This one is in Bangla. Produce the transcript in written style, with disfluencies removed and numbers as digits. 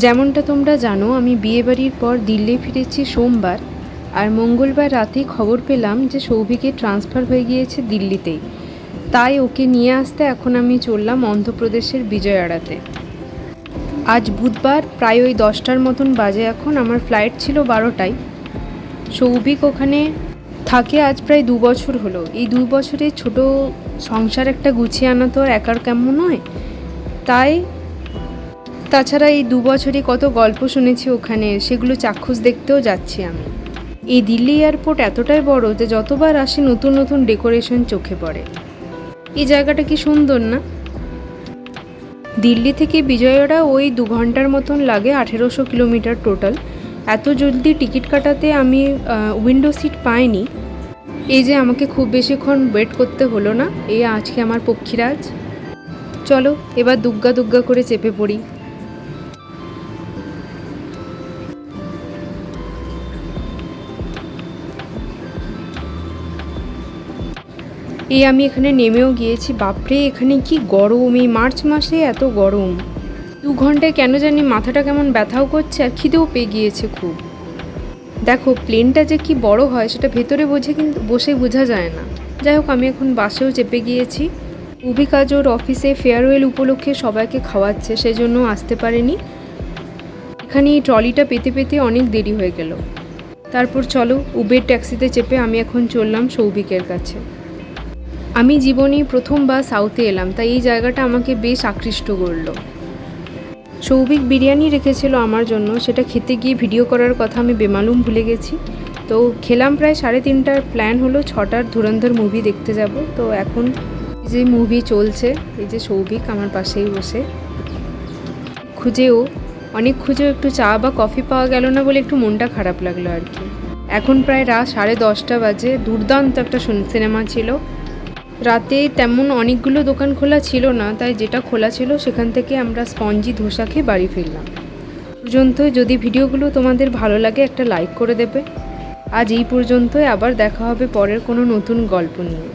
যেমনটা তোমরা জানো, আমি বিয়েবাড়ির পর দিল্লি ফিরেছি সোমবার, আর মঙ্গলবার রাতেই খবর পেলাম যে সৌভিকের ট্রান্সফার হয়ে গিয়েছে দিল্লিতেই। তাই ওকে নিয়ে আসতে এখন আমি চললাম অন্ধ্রপ্রদেশের বিজয়ওয়াড়াতে। আজ বুধবার প্রায় ওই 10টার মতন বাজে এখন। আমার ফ্লাইট ছিল 12টায়। সৌভিক ওখানে থাকে আজ প্রায় 2 বছর হলো। এই 2 বছরে ছোট সংসার একটা গুছিয়ে আনা তো আর একার কেমন নয়। তাছাড়া এই 2 বছরে কত গল্প শুনেছি ওখানে, সেগুলো চাক্ষুষ দেখতেও যাচ্ছি আমি। এই দিল্লি এয়ারপোর্ট এতটাই বড় যে যতবার আসি নতুন নতুন ডেকোরেশন চোখে পড়ে। এই জায়গাটা কি সুন্দর না? দিল্লি থেকে বিজয়ওয়াড়া ওই 2 ঘন্টার মতন লাগে, 1800 কিলোমিটার টোটাল। এত জলদি টিকিট কাটাতে আমি উইন্ডো সিট পাইনি। এই যে আমাকে খুব বেশিক্ষণ ওয়েট করতে হলো না। এই আজকে আমার পক্ষীরাজ। চলো এবার দুগ্গা দুগ্গা করে চেপে পড়ি। এই আমি এখানে নেমেও গিয়েছি। বাপরে, এখানে কি গরম! এই মার্চ মাসে এত গরম। 2 ঘন্টায় কেন জানি মাথাটা কেমন ব্যথাও করছে, আর খিদেও পেয়ে গিয়েছে খুব। দেখো প্লেনটা যে কি বড় হয় সেটা ভেতরে বসে বোঝা যায় না। যাই হোক, আমি এখন বাসেও চেপে গিয়েছি। কাজ ওর অফিসে ফেয়ারওয়েল উপলক্ষে সবাইকে খাওয়াচ্ছে, সেজন্য আসতে পারেনি। এখানে এই ট্রলিটা পেতে পেতে অনেক দেরি হয়ে গেল। তারপর চলো উবের ট্যাক্সিতে চেপে আমি এখন চললাম সৌভিকের কাছে। আমি জীবনে প্রথমবার সাউথে এলাম, তাই এই জায়গাটা আমাকে বেশ আকৃষ্ট করলো। সৌভিক বিরিয়ানি রেখেছিল আমার জন্য, সেটা খেতে গিয়ে ভিডিও করার কথা আমি বেমালুম ভুলে গেছি। তো খেলাম প্রায় 3:30টার। প্ল্যান হলো 6টার ধুরন্ধর মুভি দেখতে যাব। তো এখন যে মুভি চলছে, এই যে সৌভিক আমার পাশেই বসে। অনেক খুঁজেও একটু চা বা কফি পাওয়া গেল না বলে একটু মনটা খারাপ লাগলো আর কি। এখন প্রায় রাত 10:30 বাজে। দুর্দান্ত একটা সিনেমা ছিল। রাতে তেমন অনেকগুলো দোকান খোলা ছিল না, তাই যেটা খোলা ছিল সেখান থেকে আমরা স্পঞ্জি ধোসা খেয়ে বাড়ি ফিরলাম। পর্যন্ত যদি ভিডিওগুলো তোমাদের ভালো লাগে একটা লাইক করে দেবে। আজ এই পর্যন্তই, আবার দেখা হবে পরের কোনো নতুন গল্প নিয়ে।